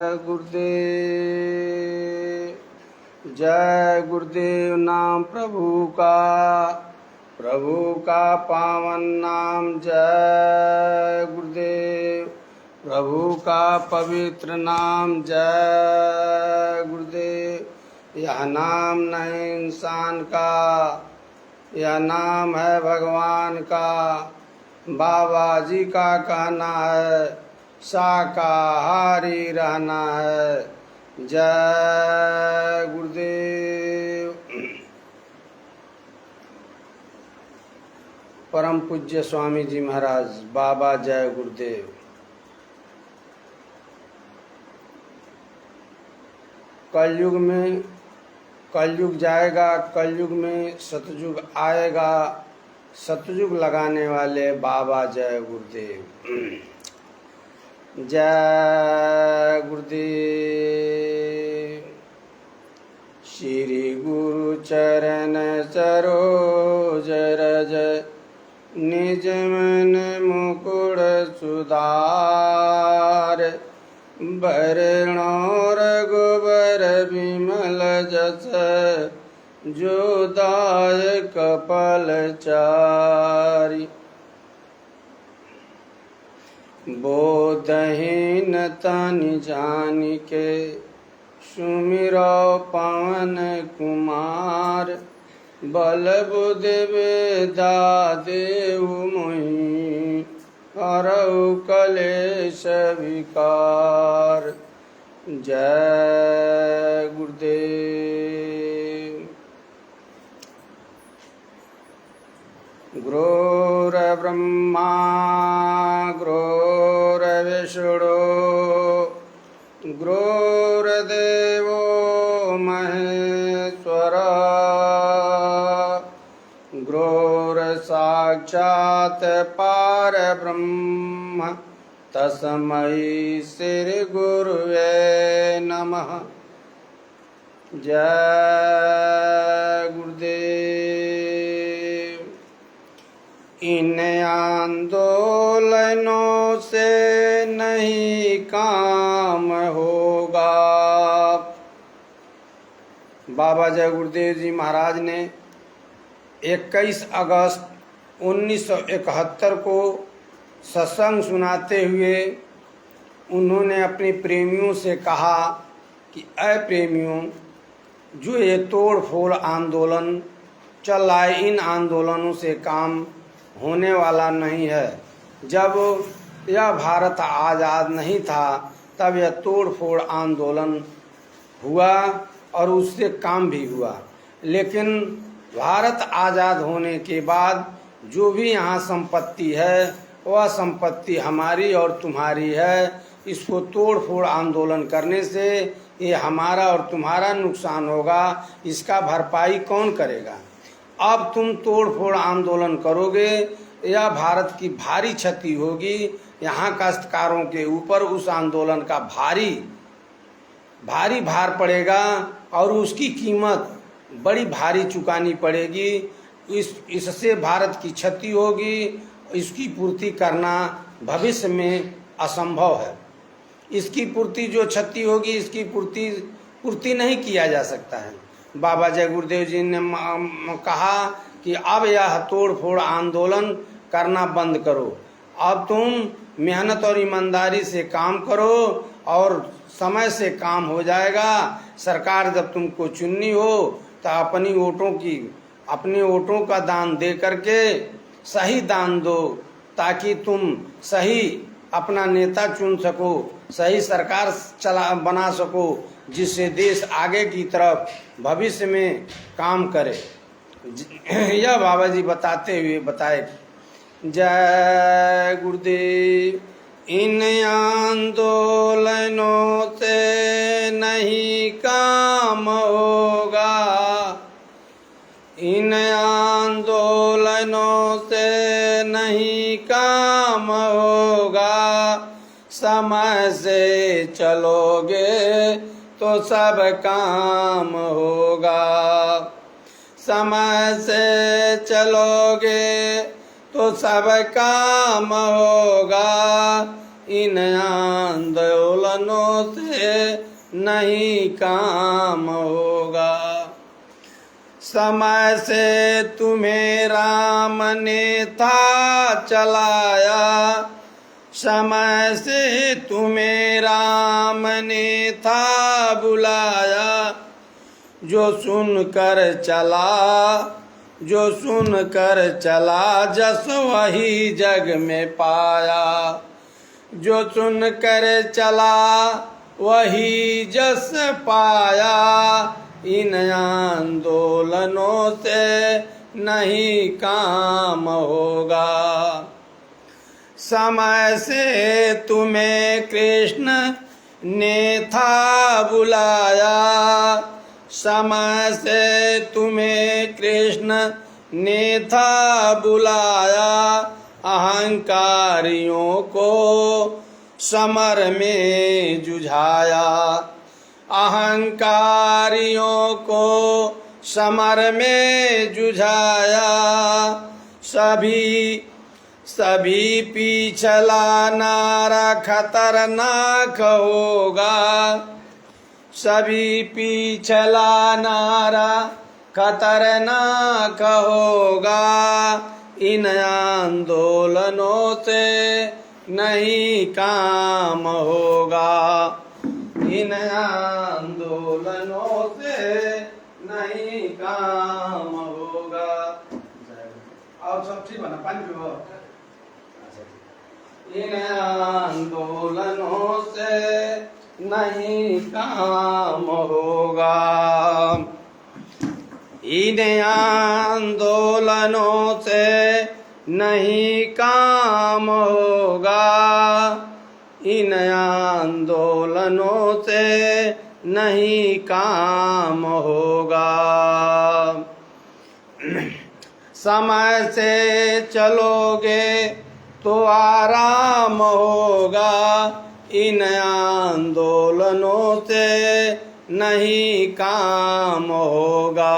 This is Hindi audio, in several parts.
गुरुदेव जय गुरुदेव। नाम प्रभु का पावन नाम जय गुरुदेव। प्रभु का पवित्र नाम जय गुरुदेव। यह नाम नहीं इंसान का, यह नाम है भगवान का। बाबा जी का कहना है शाकाहारी रहना है। जय गुरुदेव। परम पूज्य स्वामी जी महाराज बाबा जय गुरुदेव। कलयुग जाएगा, कलयुग में सतयुग आएगा। सतयुग लगाने वाले बाबा जय गुरुदेव। जय गुरुदेव। श्री गुरु चरण सरोज रज निज मन मुकुर सुधार। बरणो रघुबर विमल जस जो दायक फलचारि। बोधहीन तनि जानिके सुमिरो पवन कुमार। बल बुद्धि विद्या देहु मोहि हरऊ कलेश विकार। जय गुरुदेव। गुरुर्ब्रह्मा गुरुर्विष्णु गुरुर्देवो महेश्वरः। गुरुर्साक्षात् परब्रह्म तस्मै श्री गुरुवे नमः। जय गुरुदेव। इन आंदोलनों से नहीं काम होगा। बाबा जय गुरुदेव जी महाराज ने 21 अगस्त 1971 को सत्संग सुनाते हुए उन्होंने अपने प्रेमियों से कहा कि अय प्रेमियों, जो ये तोड़ फोड़ आंदोलन चल रहा है, इन आंदोलनों से काम होने वाला नहीं है। जब यह भारत आज़ाद नहीं था तब यह तोड़ फोड़ आंदोलन हुआ और उससे काम भी हुआ। लेकिन भारत आज़ाद होने के बाद जो भी यहाँ संपत्ति है वह संपत्ति हमारी और तुम्हारी है। इसको तोड़ फोड़ आंदोलन करने से ये हमारा और तुम्हारा नुकसान होगा। इसका भरपाई कौन करेगा? अब तुम तोड़ फोड़ आंदोलन करोगे, यह भारत की भारी क्षति होगी। यहाँ काश्तकारों के ऊपर उस आंदोलन का भारी भार पड़ेगा और उसकी कीमत बड़ी भारी चुकानी पड़ेगी। इससे भारत की क्षति होगी। इसकी पूर्ति करना भविष्य में असंभव है। इसकी पूर्ति जो क्षति होगी, इसकी पूर्ति नहीं किया जा सकता है। बाबा जय गुरुदेव जी ने कहा कि अब यह तोड़ फोड़ आंदोलन करना बंद करो। अब तुम मेहनत और ईमानदारी से काम करो और समय से काम हो जाएगा। सरकार जब तुमको चुननी हो तो अपनी वोटों का दान दे करके सही दान दो, ताकि तुम सही अपना नेता चुन सको, सही सरकार बना सको, जिससे देश आगे की तरफ भविष्य में काम करे। यह बाबा जी बताते हुए बताए। जय गुरुदेव। इन आंदोलनों से नहीं काम होगा। इन आंदोलनों से नहीं काम होगा। समय से चलोगे तो सब काम होगा। समय से चलोगे तो सब काम होगा। इन आंदोलनों से नहीं काम होगा। समय से तुम्हें राम ने था चलाया, समय से तुम्हें राम ने था बुलाया। जो सुनकर चला जस वही जग में पाया। जो सुनकर चला वही जस पाया। इन आंदोलनों से नहीं काम होगा। समय से तुम्हें कृष्ण ने था बुलाया, समय से तुम्हें कृष्ण ने था बुलाया। अहंकारियों को समर में जुझाया, अहंकारियों को समर में जुझाया। सभी पिछला नारा खतरनाक होगा, सभी पिछला नारा खतरनाक होगा। इन आंदोलनों से नहीं काम होगा, इन आंदोलनों से नहीं काम होगा। और सब ठीक बना पानी पियो। इन आंदोलनों से नहीं काम होगा, इन आंदोलनों से नहीं काम होगा, इन आंदोलनों से नहीं काम होगा। समय से चलोगे तो आराम होगा, इन आंदोलनों से नहीं काम होगा।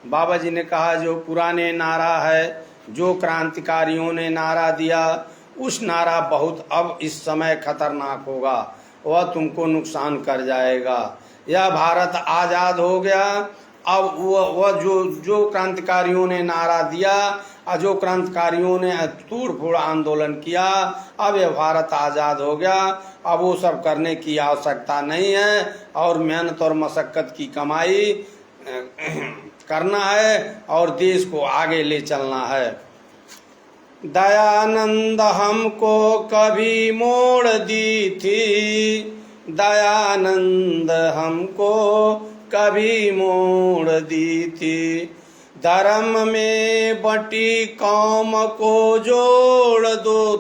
बाबा जी ने कहा जो पुराने नारा है, जो क्रांतिकारियों ने नारा दिया, उस नारा बहुत अब इस समय खतरनाक होगा, वह तुमको नुकसान कर जाएगा। यह भारत आज़ाद हो गया, अब वह जो क्रांतिकारियों ने नारा दिया और जो क्रांतिकारियों ने तोड़ फोड़ आंदोलन किया, अब यह भारत आज़ाद हो गया। अब वो सब करने की आवश्यकता नहीं है और मेहनत और मशक्क़त की कमाई करना है और देश को आगे ले चलना है। दयानंद हमको कभी मोड़ दी थी, दयानंद हमको कभी मोड़ दी थी। धर्म में बटी कौम को जोड़ दो,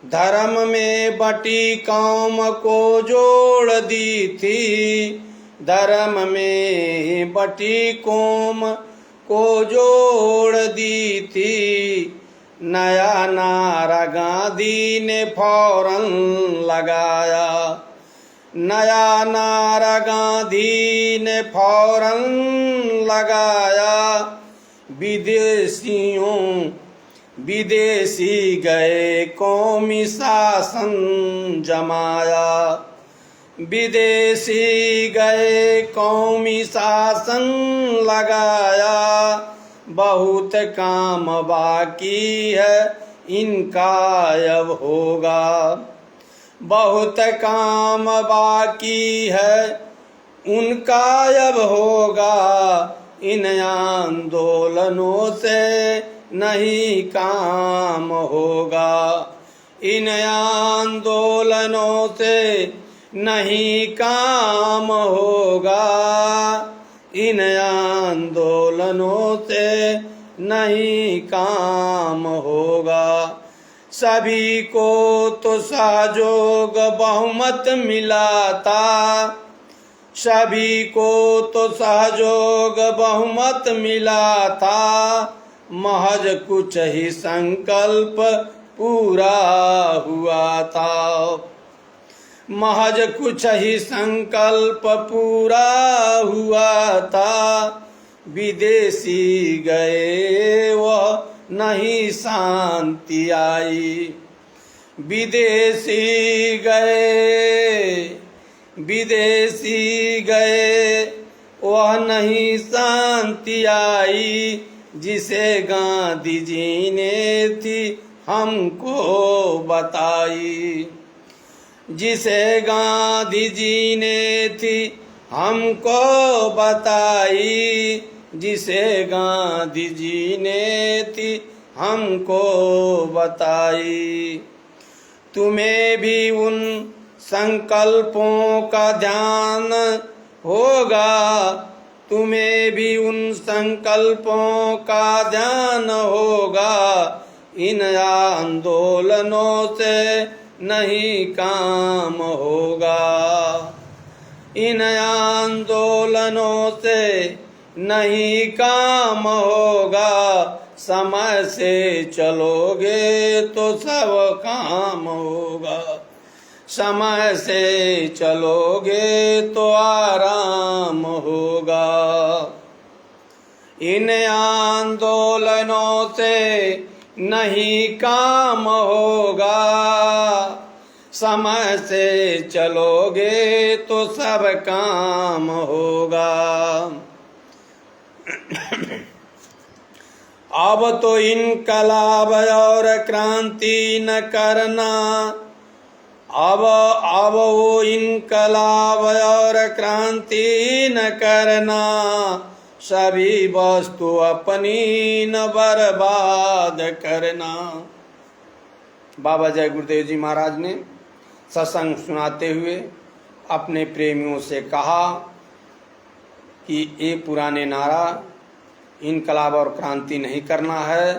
धर्म में बटी कौम को जोड़ दी थी, धर्म में बटी कौम को जोड़ दी थी। नया नारा गांधी ने फौरन लगाया, नया नारा गांधी ने फौरन लगाया। विदेशी गए कौमी शासन जमाया, विदेशी गए कौमी शासन लगाया। बहुत काम बाकी है इनका अब होगा, बहुत काम बाकी है उनका अब होगा। इन आंदोलनों से नहीं काम होगा, इन आंदोलनों से नहीं काम होगा, इन आंदोलनों से नहीं काम होगा। सभी को तो सहयोग बहुमत मिला था, सभी को तो सहयोग बहुमत मिला था। महज कुछ ही संकल्प पूरा हुआ था, महज कुछ ही संकल्प पूरा हुआ था। विदेशी गए वह नहीं शांति आई। विदेशी गए वह नहीं शांति आई, जिसे गांधी जी ने थी हमको बताई। जिसे गांधी जी ने थी हमको बताई, जिसे गांधी जी ने थी हमको बताई। तुम्हें भी उन संकल्पों का ध्यान होगा, तुम्हें भी उन संकल्पों का ध्यान होगा। इन आंदोलनों से नहीं काम होगा, इन आंदोलनों से नहीं काम होगा। समय से चलोगे तो सब काम होगा, समय से चलोगे तो आराम होगा। इन आंदोलनों से नहीं काम होगा, समय से चलोगे तो सब काम होगा। अब तो इनकलाब और क्रांति न करना, अब वो इनकलाब और क्रांति न करना। सभी वस्तु अपनी न बर्बाद करना। बाबा जय गुरुदेव जी महाराज ने सत्संग सुनाते हुए अपने प्रेमियों से कहा कि ये पुराने नारा इनकलाब और क्रांति नहीं करना है।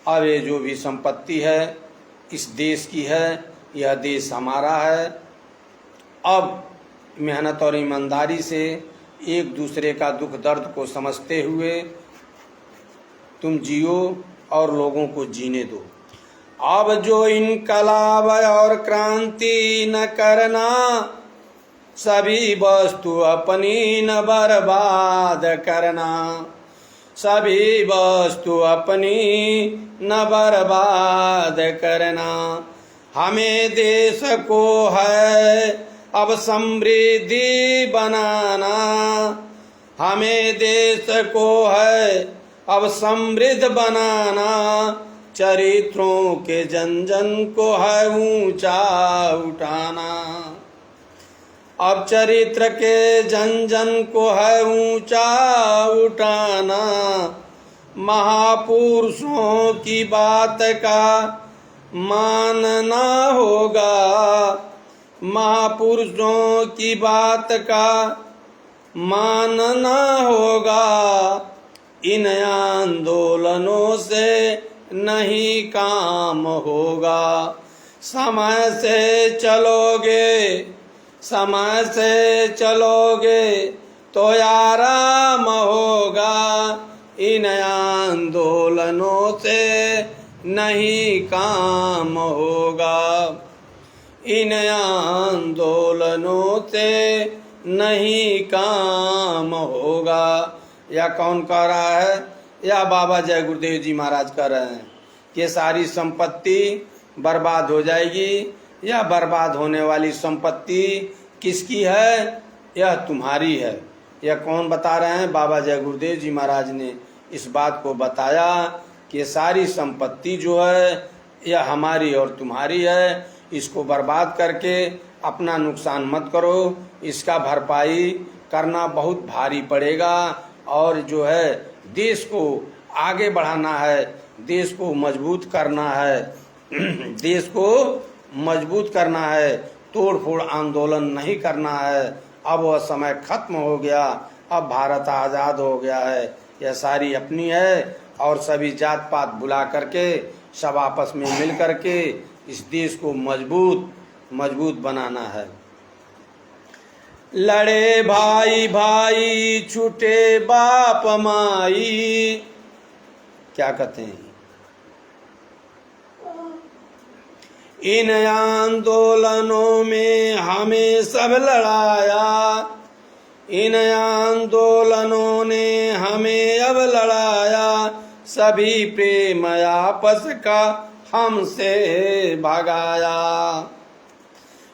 अब ये जो भी संपत्ति है इस देश की है, यह देश हमारा है। अब मेहनत और ईमानदारी से एक दूसरे का दुख दर्द को समझते हुए तुम जियो और लोगों को जीने दो। अब जो इनकलाब और क्रांति न करना, सभी वस्तु अपनी न बर्बाद करना। सभी वस्तु अपनी न बर्बाद करना। हमें देश को है अब समृद्धि बनाना, हमें देश को है अब समृद्ध बनाना। चरित्रों के जन जन को है ऊंचा उठाना, अब चरित्र के जन जन को है ऊंचा उठाना। महापुरुषों की बात का मानना होगा, महापुरुषों की बात का मानना होगा। इन आंदोलनों से नहीं काम होगा। समय से चलोगे, समय से चलोगे तो आराम होगा। इन आंदोलनों से नहीं काम होगा, इन आंदोलनों से नहीं काम होगा। या कौन कह रहा है? या बाबा जय गुरुदेव जी महाराज कह रहे हैं कि सारी संपत्ति बर्बाद हो जाएगी। यह बर्बाद होने वाली संपत्ति किसकी है? यह तुम्हारी है। यह कौन बता रहे हैं? बाबा जय गुरुदेव जी महाराज ने इस बात को बताया कि सारी संपत्ति जो है यह हमारी और तुम्हारी है। इसको बर्बाद करके अपना नुकसान मत करो, इसका भरपाई करना बहुत भारी पड़ेगा। और जो है देश को आगे बढ़ाना है, देश को मजबूत करना है, देश को मजबूत करना है, तोड़ फोड़ आंदोलन नहीं करना है। अब वह समय खत्म हो गया, अब भारत आज़ाद हो गया है। यह सारी अपनी है और सभी जात पात बुला करके सब आपस में मिल करके इस देश को मजबूत बनाना है। लड़े भाई भाई छूटे बाप माई, क्या कहते हैं? इन आंदोलनों में हमें सब लड़ाया, इन आंदोलनों ने हमें अब लड़ाया। सभी प्रेम आपस का हमसे भगाया।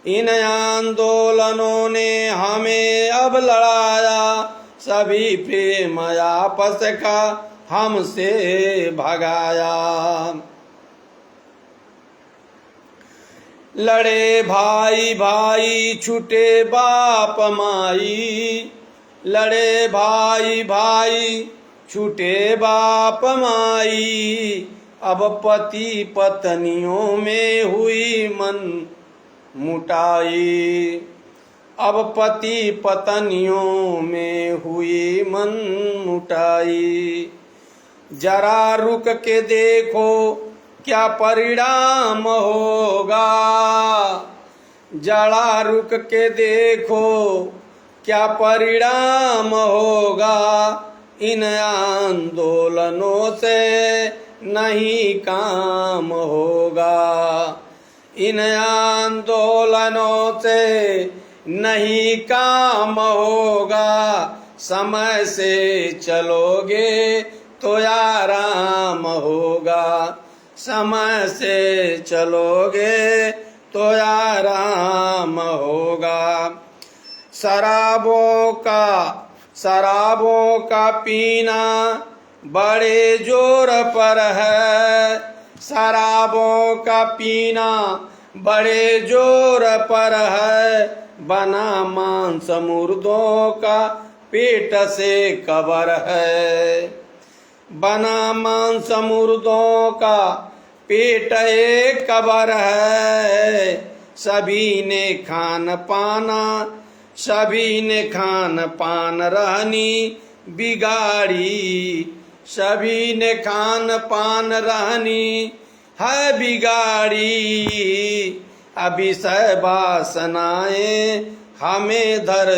इन आंदोलनों ने हमें अब लड़ाया, सभी प्रेम आपस का हमसे भगाया। लड़े भाई भाई छूटे बाप माई, लड़े भाई भाई छूटे बाप माई। अब पति पत्नियों में हुई मन मुटाई, अब पति पत्नियों में हुई मन मुटाई। जरा रुक के देखो क्या परिणाम होगा, जरा रुक के देखो क्या परिणाम होगा। इन आंदोलनों से नहीं काम होगा, इन आंदोलनों से नहीं काम होगा। समय से चलोगे तो आराम होगा, समय से चलोगे तो आराम होगा। शराबों का पीना बड़े जोर पर है, शराबों का पीना बड़े जोर पर है। बना मांस मुर्दों का पेट से कबर है, बना मांस मुर्दों का पेट एक कबर है। सभी ने खान पान रहनी बिगाड़ी, सभी ने खान पान रहनी है बिगाड़ी। अभी सब वासनाएं हमें धर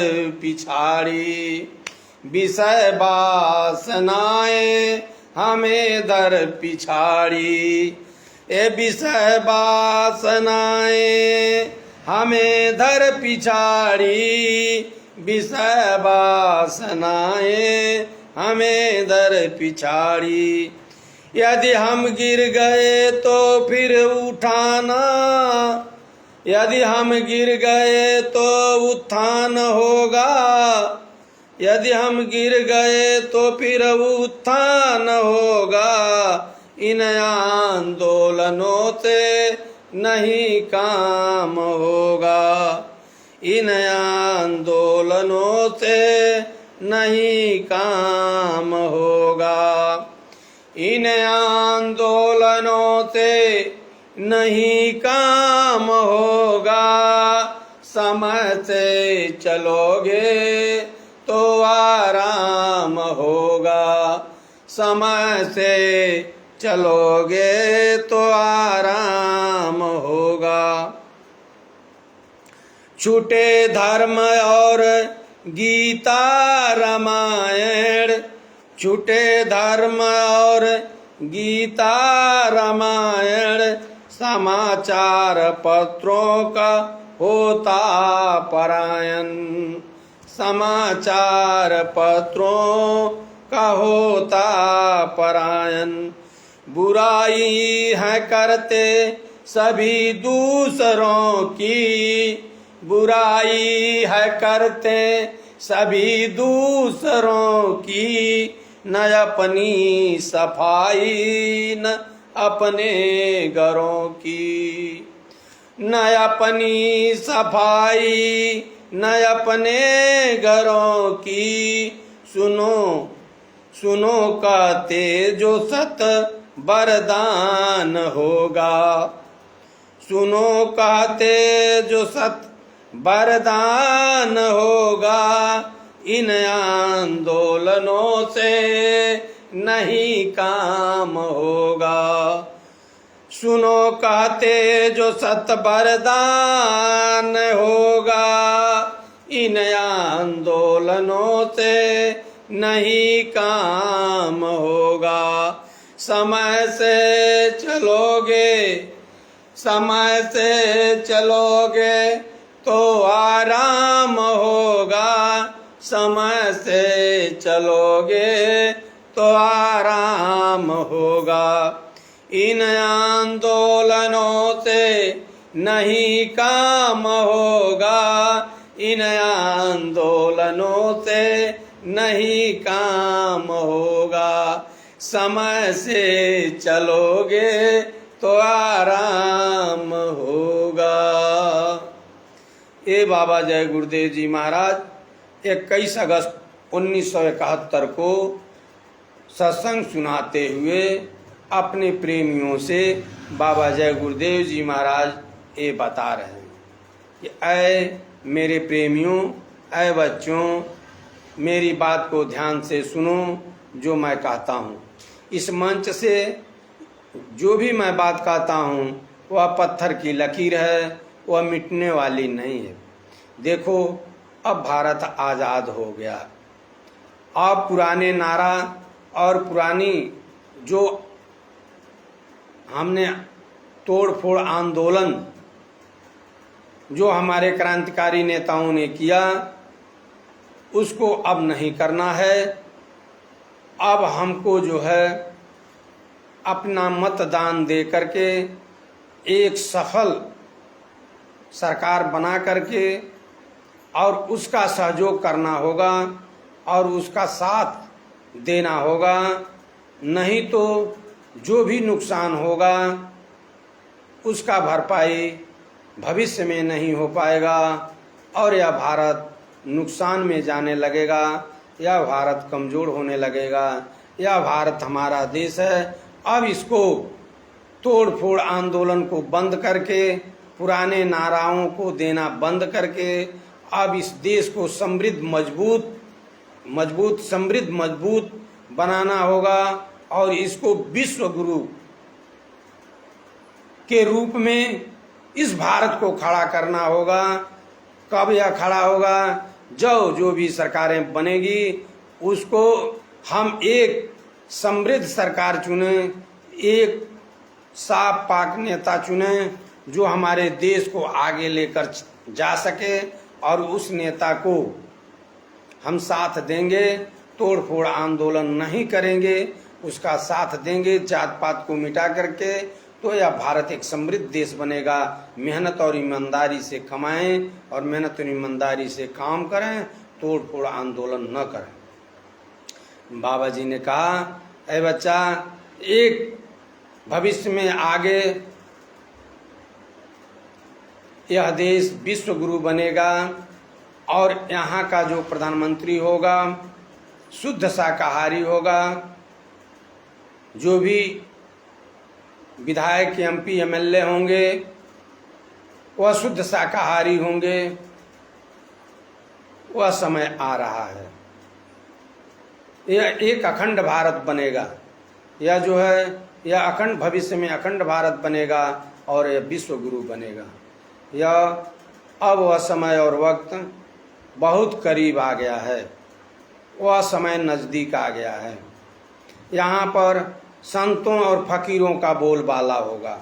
पिछाड़ी, विषय वासनाएं हमें धर पिछाड़ी। ए विषय वासनाएं हमें धर पिछाड़ी, विषय वासनाएं हमें धर पिछाड़ी। यदि हम गिर गए तो फिर उठाना, यदि हम गिर गए तो उत्थान होगा, यदि हम गिर गए तो फिर उत्थान होगा। इन आंदोलनों से नहीं काम होगा, इन आंदोलनों से नहीं काम होगा, इन आंदोलनों से नहीं काम होगा। समय से चलोगे तो आराम होगा, समय से चलोगे तो आराम होगा। छूटे धर्म और गीता रामायण, छूटे धर्म और गीता रामायण। समाचार पत्रों का होता परायण, समाचार पत्रों का होता परायण। बुराई है करते सभी दूसरों की, बुराई है करते सभी दूसरों की। न अपनी सफाई न अपने घरों की, न अपनी सफाई न अपने घरों की। सुनो सुनो कहते जो सत वरदान होगा, सुनो कहते जो सत वरदान होगा। इन आंदोलनों से नहीं काम होगा, सुनो कहते जो सत वरदान होगा। इन आंदोलनों से नहीं काम होगा। समय से चलोगे, समय से चलोगे तो आराम होगा, समय से चलोगे तो आराम होगा। इन आंदोलनों से नहीं काम होगा, इन आंदोलनों से नहीं काम होगा। समय से चलोगे तो आराम होगा। ये बाबा जय गुरुदेव जी महाराज 21 अगस्त 1971 को सत्संग सुनाते हुए अपने प्रेमियों से बाबा जय गुरुदेव जी महाराज ये बता रहे हैं कि ऐ मेरे प्रेमियों, ऐ बच्चों, मेरी बात को ध्यान से सुनो जो मैं कहता हूँ। इस मंच से जो भी मैं बात कहता हूँ वह पत्थर की लकीर है, वह मिटने वाली नहीं है। देखो, अब भारत आज़ाद हो गया। अब पुराने नारा और पुरानी जो हमने तोड़ फोड़ आंदोलन जो हमारे क्रांतिकारी नेताओं ने किया, उसको अब नहीं करना है। अब हमको जो है अपना मतदान दे करके एक सफल सरकार बना करके और उसका सहयोग करना होगा और उसका साथ देना होगा। नहीं तो जो भी नुकसान होगा उसका भरपाई भविष्य में नहीं हो पाएगा और यह भारत नुकसान में जाने लगेगा, यह भारत कमज़ोर होने लगेगा। यह भारत हमारा देश है। अब इसको तोड़ फोड़ आंदोलन को बंद करके, पुराने नाराओं को देना बंद करके अब इस देश को समृद्ध मजबूत बनाना होगा और इसको विश्व गुरु के रूप में इस भारत को खड़ा करना होगा। कब यह खड़ा होगा? जो भी सरकारें बनेगी उसको हम एक समृद्ध सरकार चुने, एक साफ पाक नेता चुने जो हमारे देश को आगे लेकर जा सके और उस नेता को हम साथ देंगे। तोड़ फोड़ आंदोलन नहीं करेंगे, उसका साथ देंगे जात पात को मिटा करके, तो यह भारत एक समृद्ध देश बनेगा। मेहनत और ईमानदारी से कमाएं और मेहनत और ईमानदारी से काम करें, तोड़ फोड़ आंदोलन न करें। बाबा जी ने कहा, ऐ बच्चा, एक भविष्य में आगे यह देश विश्व गुरु बनेगा और यहाँ का जो प्रधानमंत्री होगा शुद्ध शाकाहारी होगा। जो भी विधायक, एमपी, एमएलए होंगे वह शुद्ध शाकाहारी होंगे। वह समय आ रहा है। यह एक अखंड भारत बनेगा। यह जो है यह अखंड भविष्य में अखंड भारत बनेगा और यह विश्व गुरु बनेगा। यह अब वह समय और वक्त बहुत करीब आ गया है। वह समय नज़दीक आ गया है। यहाँ पर संतों और फकीरों का बोलबाला होगा।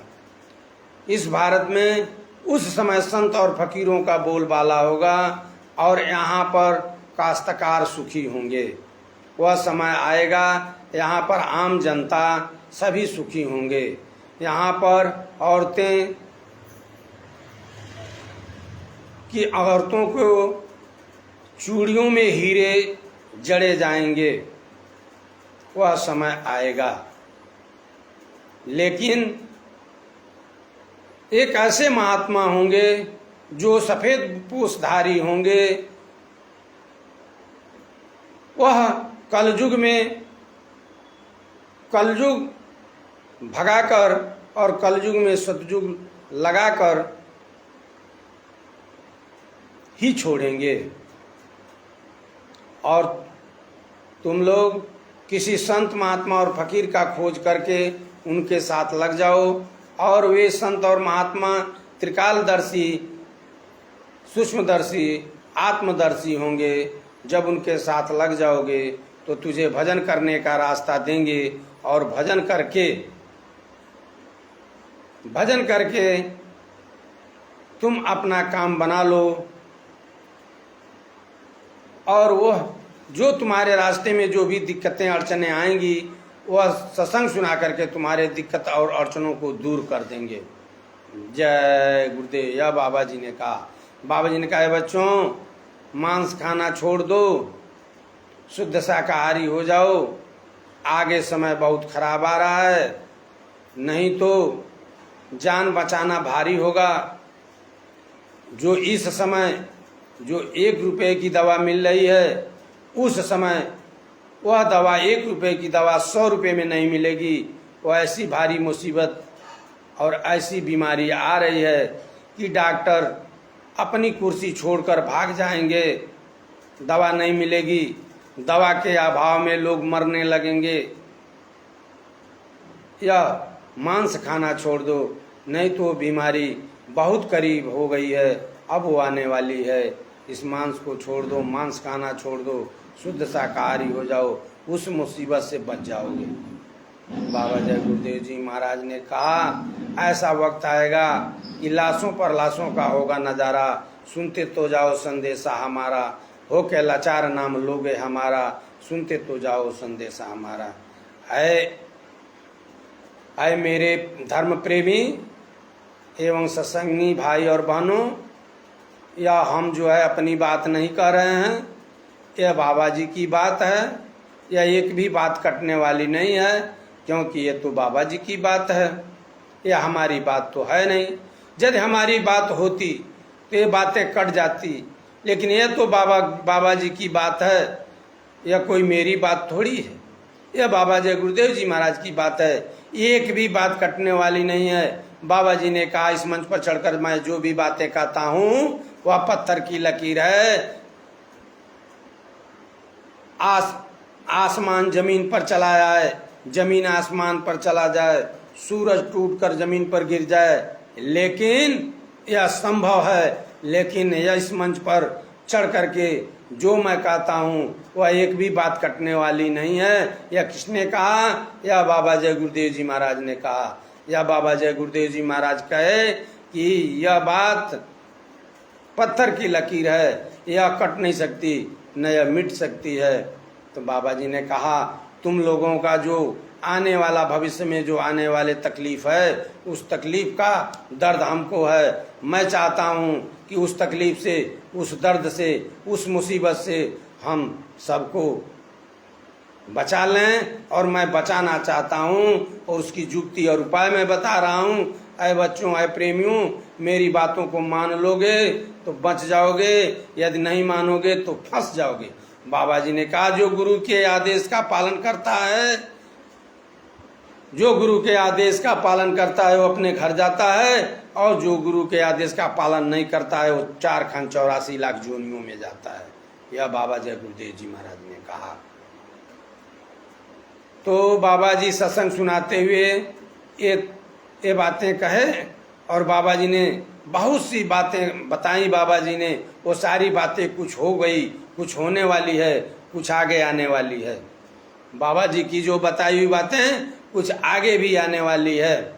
इस भारत में उस समय संत और फकीरों का बोलबाला होगा और यहाँ पर काश्तकार सुखी होंगे। वह समय आएगा, यहाँ पर आम जनता सभी सुखी होंगे। यहाँ पर औरतों को चूड़ियों में हीरे जड़े जाएंगे। वह समय आएगा। लेकिन एक ऐसे महात्मा होंगे जो सफ़ेद पोषधारी होंगे। वह कलयुग भगाकर और कलयुग में सतयुग लगाकर ही छोड़ेंगे। और तुम लोग किसी संत महात्मा और फकीर का खोज करके उनके साथ लग जाओ और वे संत और महात्मा त्रिकालदर्शी, सूक्ष्मदर्शी, आत्मदर्शी होंगे। जब उनके साथ लग जाओगे तो तुझे भजन करने का रास्ता देंगे और भजन करके तुम अपना काम बना लो और वह जो तुम्हारे रास्ते में जो भी दिक्कतें अड़चनें आएंगी वह सत्संग सुना करके तुम्हारे दिक्कत और अड़चनों को दूर कर देंगे। जय गुरुदेव। यह बाबा जी ने कहा। बाबा जी ने कहा, बच्चों मांस खाना छोड़ दो, शुद्ध शाकाहारी हो जाओ, आगे समय बहुत खराब आ रहा है, नहीं तो जान बचाना भारी होगा। जो इस समय जो 1 रुपये की दवा मिल रही है, उस समय वह दवा 1 रुपये की दवा 100 रुपये में नहीं मिलेगी। वह ऐसी भारी मुसीबत और ऐसी बीमारी आ रही है कि डॉक्टर अपनी कुर्सी छोड़कर भाग जाएंगे, दवा नहीं मिलेगी, दवा के अभाव में लोग मरने लगेंगे। या मांस खाना छोड़ दो, नहीं तो बीमारी बहुत करीब हो गई है, अब वो आने वाली है। इस मांस को छोड़ दो, मांस खाना छोड़ दो, शुद्ध शाकाहारी हो जाओ, उस मुसीबत से बच जाओगे। बाबा जय गुरुदेव जी महाराज ने कहा, ऐसा वक्त आएगा कि लाशों पर लाशों का होगा नज़ारा, सुनते तो जाओ संदेशा हमारा, हो के लाचार नाम लोगे हमारा, सुनते तो जाओ संदेशा हमारा। है मेरे धर्म प्रेमी एवं सत्संगी भाई और बहनों, या हम जो है अपनी बात नहीं कर रहे हैं, यह बाबा जी की बात है। यह एक भी बात कटने वाली नहीं है, क्योंकि ये तो बाबा जी की बात है, यह हमारी बात तो है नहीं। यदि हमारी बात होती तो ये बातें कट जाती, लेकिन यह तो बाबा जी की बात है, यह कोई मेरी बात थोड़ी है, यह बाबा जय गुरुदेव जी महाराज की बात है। एक भी बात कटने वाली नहीं है। बाबा जी ने कहा, इस मंच पर चढ़कर मैं जो भी बातें कहता हूँ वह पत्थर की लकीर है। आसमान जमीन पर चला जाए, जमीन आसमान पर चला जाए, सूरज टूटकर जमीन पर गिर जाए, लेकिन यह संभव है। लेकिन यह इस मंच पर चढ़ करके जो मैं कहता हूँ वह एक भी बात कटने वाली नहीं है। यह किसने कहा? यह बाबा जय गुरुदेव जी महाराज ने कहा। यह बाबा जय गुरुदेव जी महाराज कहे कि यह बात पत्थर की लकीर है, यह कट नहीं सकती, न यह मिट सकती है। तो बाबा जी ने कहा, तुम लोगों का जो आने वाला भविष्य में जो आने वाले तकलीफ है, उस तकलीफ का दर्द हमको है। मैं चाहता हूँ कि उस तकलीफ से, उस दर्द से, उस मुसीबत से हम सबको बचा लें, और मैं बचाना चाहता हूँ, और उसकी जुक्ति और उपाय मैं बता रहा हूँ। ऐ बच्चों, ऐ प्रेमियों, मेरी बातों को मान लोगे तो बच जाओगे, यदि नहीं मानोगे तो फंस जाओगे। बाबा जी ने कहा, जो गुरु के आदेश का पालन करता है, जो गुरु के आदेश का पालन करता है वो अपने घर जाता है, और जो गुरु के आदेश का पालन नहीं करता है वो 4 खान 84 लाख जोनियों में जाता है। यह बाबा जय गुरुदेव जी महाराज ने कहा। तो बाबा जी सत्संग सुनाते हुए ये बातें कहे, और बाबा जी ने बहुत सी बातें बताई। बाबा जी ने वो सारी बातें, कुछ हो गई, कुछ होने वाली है, कुछ आगे आने वाली है। बाबा जी की जो बताई हुई बातें कुछ आगे भी आने वाली है।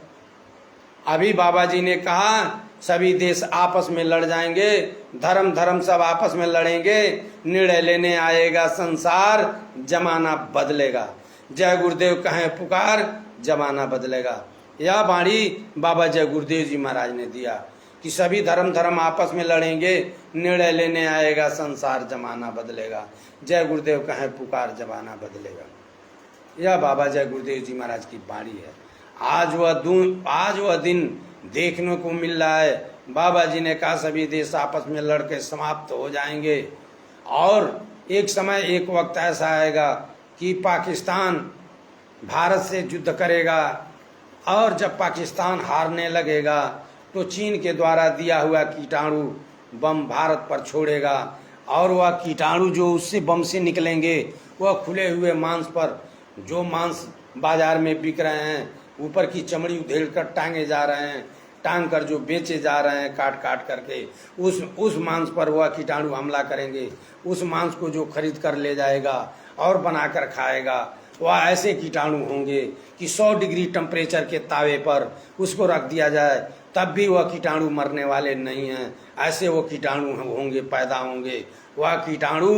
अभी बाबा जी ने कहा, सभी देश आपस में लड़ जाएंगे, धर्म सब आपस में लड़ेंगे, निर्णय लेने आएगा संसार, जमाना बदलेगा। जय गुरुदेव कहें पुकार, जमाना बदलेगा। यह वाणी बाबा जय गुरुदेव जी महाराज ने दिया कि सभी धर्म आपस में लड़ेंगे, निर्णय लेने आएगा संसार, जमाना बदलेगा। जय गुरुदेव कहें पुकार, जमाना बदलेगा। यह बाबा जय गुरुदेव जी महाराज की वाणी है। आज वह दिन देखने को मिल रहा है। बाबा जी ने कहा, सभी देश आपस में लड़के समाप्त हो जाएंगे, और एक समय, एक वक्त ऐसा आएगा कि पाकिस्तान भारत से युद्ध करेगा, और जब पाकिस्तान हारने लगेगा तो चीन के द्वारा दिया हुआ कीटाणु बम भारत पर छोड़ेगा, और वह कीटाणु जो उससे बम से निकलेंगे वह खुले हुए मांस पर, जो मांस बाजार में बिक रहे हैं, ऊपर की चमड़ी उधेड़ कर टांगे जा रहे हैं, टांग कर जो बेचे जा रहे हैं काट काट करके, उस मांस पर वह कीटाणु हमला करेंगे। उस मांस को जो खरीद कर ले जाएगा और बनाकर खाएगा, वह ऐसे कीटाणु होंगे कि 100 डिग्री टेम्परेचर के तावे पर उसको रख दिया जाए, तब भी वह कीटाणु मरने वाले नहीं हैं। ऐसे वो कीटाणु होंगे, पैदा होंगे। वह कीटाणु,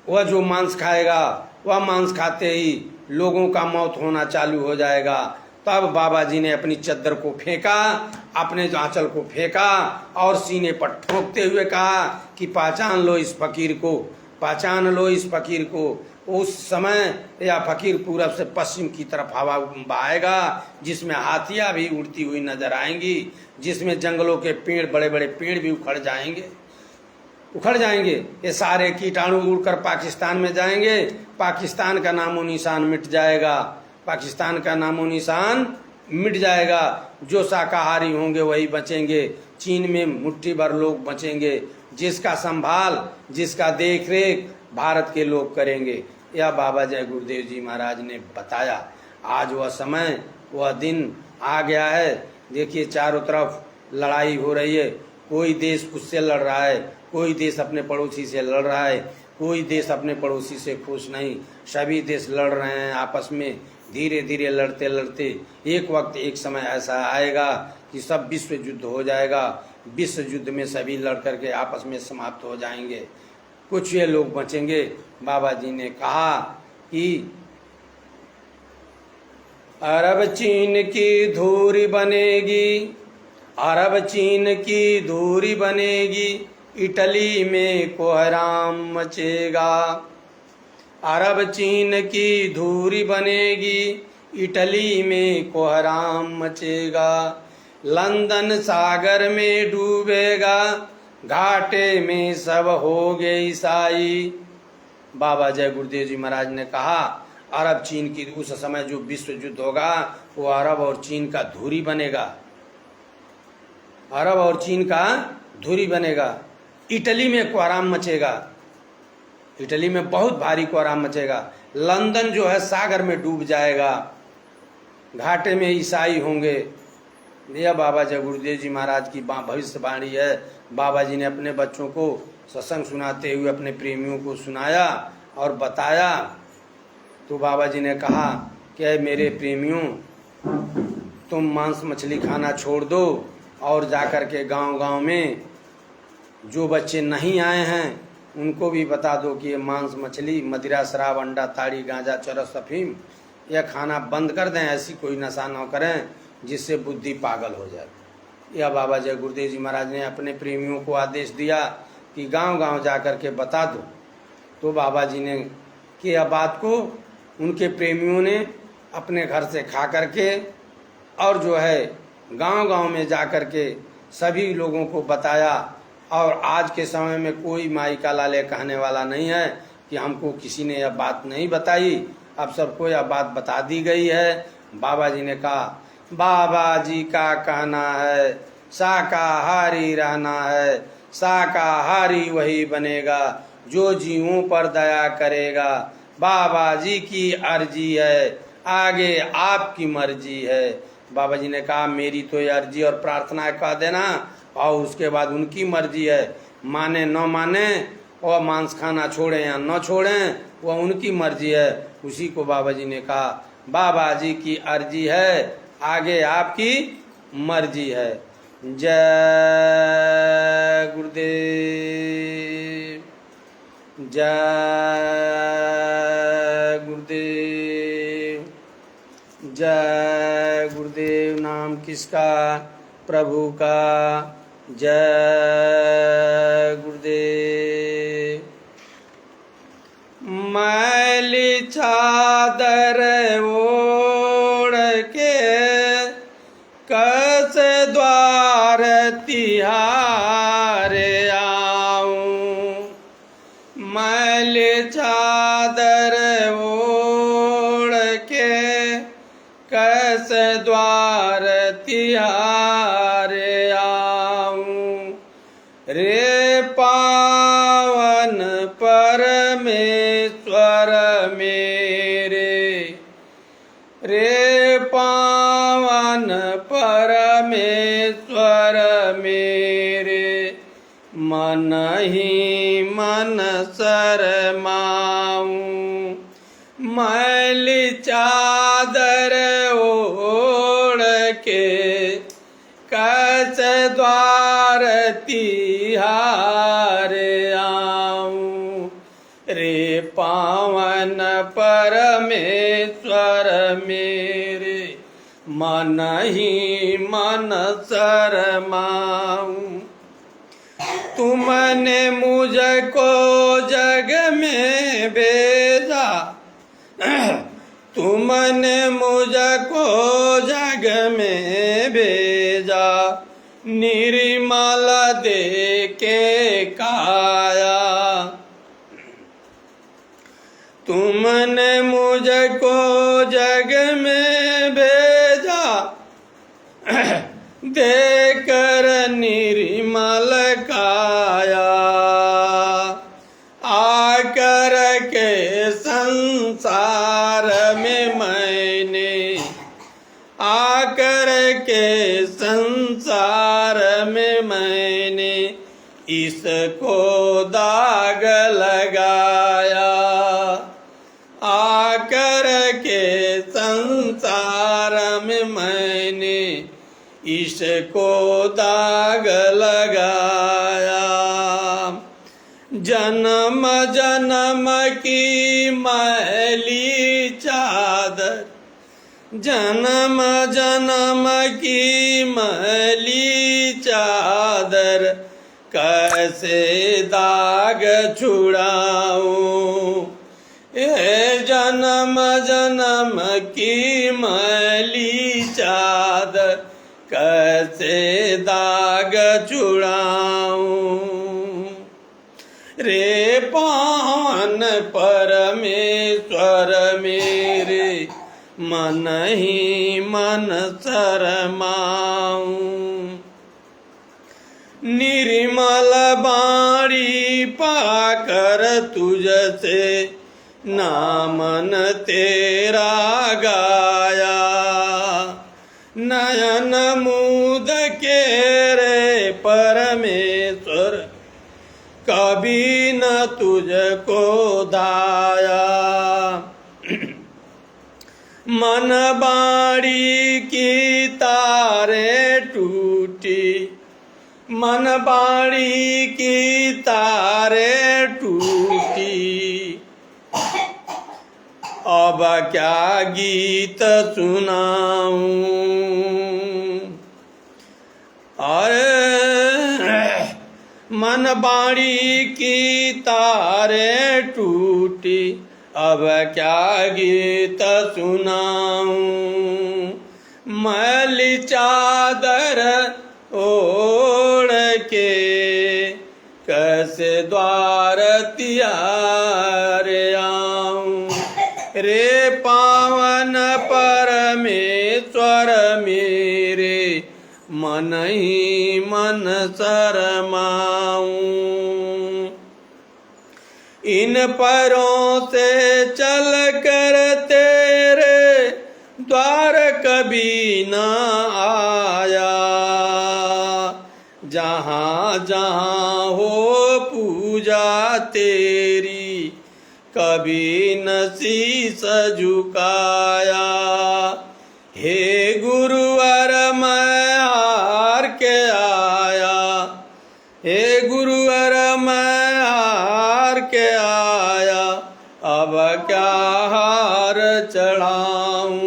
वह जो मांस खाएगा, वह मांस खाते ही लोगों का मौत होना चालू हो जाएगा। तब बाबा जी ने अपनी चद्दर को फेंका, अपने आंचल को फेंका और सीने पर ठोकते हुए कहा कि पहचान लो इस फकीर को, पहचान लो इस फकीर को। उस समय यह फकीर पूरब से पश्चिम की तरफ हवा बहाएगा, जिसमें हाथियां भी उड़ती हुई नजर आएंगी, जिसमें जंगलों के पेड़, बड़े बड़े पेड़ भी उखड़ जाएंगे। ये सारे कीटाणु उड़कर पाकिस्तान में जाएंगे। पाकिस्तान का नामो निशान मिट जाएगा, पाकिस्तान का नामो निशान मिट जाएगा। जो शाकाहारी होंगे वही बचेंगे। चीन में मुट्ठी भर लोग बचेंगे, जिसका संभाल, जिसका देखरेख भारत के लोग करेंगे। यह बाबा जय गुरुदेव जी महाराज ने बताया। आज वह समय, वह दिन आ गया है। देखिए चारों तरफ लड़ाई हो रही है। कोई देश उससे लड़ रहा है, कोई देश अपने पड़ोसी से लड़ रहा है, कोई देश अपने पड़ोसी से खुश नहीं। सभी देश लड़ रहे हैं आपस में। धीरे धीरे लड़ते लड़ते एक वक्त, एक समय ऐसा आएगा कि सब विश्व युद्ध हो जाएगा। विश्व युद्ध में सभी लड़ करके आपस में समाप्त हो जाएंगे, कुछ ये लोग बचेंगे। बाबा जी ने कहा कि अरब चीन की धूरी बनेगी, अरब चीन की धूरी बनेगी, इटली में कोहराम मचेगा। अरब चीन की धूरी बनेगी, इटली में कोहराम मचेगा। लंदन सागर में डूबेगा, घाटे में सब होगे ईसाई। बाबा जय गुरुदेव जी महाराज ने कहा अरब चीन की, उस समय जो विश्व युद्ध होगा वो अरब और चीन का धूरी बनेगा, अरब और चीन का धूरी बनेगा। इटली में कोहराम मचेगा, इटली में बहुत भारी कोहराम मचेगा। लंदन जो है सागर में डूब जाएगा, घाटे में ईसाई होंगे। यह बाबा जय गुरुदेव जी महाराज की भविष्यवाणी है। बाबा जी ने अपने बच्चों को सत्संग सुनाते हुए अपने प्रेमियों को सुनाया और बताया। तो बाबा जी ने कहा कि मेरे प्रेमियों, तुम मांस मछली खाना छोड़ दो और जाकर के गांव-गांव में जो बच्चे नहीं आए हैं उनको भी बता दो कि ये मांस मछली, मदिरा, शराब, अंडा, ताड़ी, गांजा, चरस, अफीम यह खाना बंद कर दें। ऐसी कोई नशा न करें जिससे बुद्धि पागल हो जाए। यह बाबा जय गुरुदेव जी महाराज ने अपने प्रेमियों को आदेश दिया कि गांव-गांव जाकर के बता दो। तो बाबा जी ने कि यह बात को उनके प्रेमियों ने अपने घर से खा करके और जो है गांव-गांव में जाकर के सभी लोगों को बताया। और आज के समय में कोई माई का लाले कहने वाला नहीं है कि हमको किसी ने यह बात नहीं बताई। अब सबको यह बात बता दी गई है। बाबा जी ने कहा बाबा जी का कहना है शाकाहारी रहना है, शाकाहारी वही बनेगा जो जीवों पर दया करेगा। बाबा जी की अर्जी है, आगे आपकी मर्जी है। बाबा जी ने कहा मेरी तो ये अर्जी और प्रार्थना कह देना और उसके बाद उनकी मर्जी है। माने न माने और मांस खाना छोड़ें या न छोड़ें वह उनकी मर्जी है। उसी को बाबा जी ने कहा बाबा जी की अर्जी है, आगे आपकी मर्जी है। जय गुरुदेव, जय गुरुदेव, जय गुरुदेव। नाम किसका? प्रभु का। जय गुरुदेव। मैली चादर ओढ़ के कस द्वार तिहारे आऊं, मैली चादर ओढ़ के कस द्वार तिहारे आऊं। रे पावन परमेश्वर मेरे, रे पावन परमेश्वर मेरे, मन ही मन शरमाऊं। मैली चादर ओढ़ के कस द्वार तिहारे आऊं। रे पावन परमेश्वर मेरे मन ही मन शरमाऊं। तुमने मुझको जग में भेजा, तुमने मुझको जग में भेजा, निर्मल दे के काया। तुमने मुझको जग में भेजा, देकर निर्मल काया। आकर के संसार में मैंने, आकर के संसार में मैंने इसको दाग लगाया। आकर के संसार में मैंने इसको दाग लगाया। जन्म जन्म की मैली चादर, जन्म जन्म की मैली चादर, कैसे दाग छुड़ाऊं। ये जन्म जन्म की मैली चादर, कैसे दाग छुड़ाऊं। रे पावन परमेश्वर मेरे, मन ही मन शरमाऊं। निर्मल बाणी पाकर तुझसे नामन तेरा गाया। नयन मूद के रे परमेश्वर, कभी न तुझको धाया। मन बाड़ी की तारे टूटी, मन बाड़ी की तारे टूटी। अब क्या गीत सुनाऊं। अरे मन बाड़ी की तारे टूटी, अब क्या गीत सुनाऊं। मैली चादर ओढ़ के कैसे द्वार तियारे आऊं। रे पावन परमेश्वर मेरे, मन ही मन शरमाऊं। इन पैरों से चल कर तेरे द्वार कभी न आया। जहाँ जहाँ हो पूजा तेरी, कभी न शीस झुकाया। हे गुरुवर मैं हार के आया, हे गुरुवर मैं हार के आया। अब क्या हार चढ़ाऊं।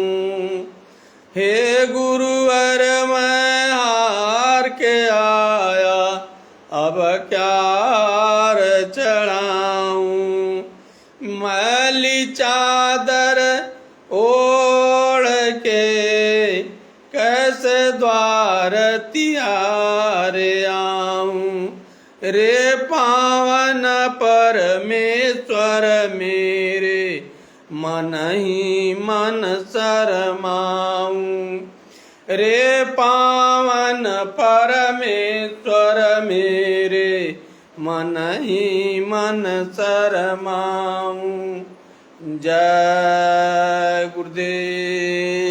हे गुरुवर मैं हार के आया, अब क्या हार चढ़ाऊं। मैली चादर ओढ़ के कैसे द्वार तियारे आऊं। रे पावन परमेश्वर मेरे, मन ही मन शरमाऊं। रे पावन परमेश्वर मेरे, मन ही मन शरमाऊं। जय गुरुदेव।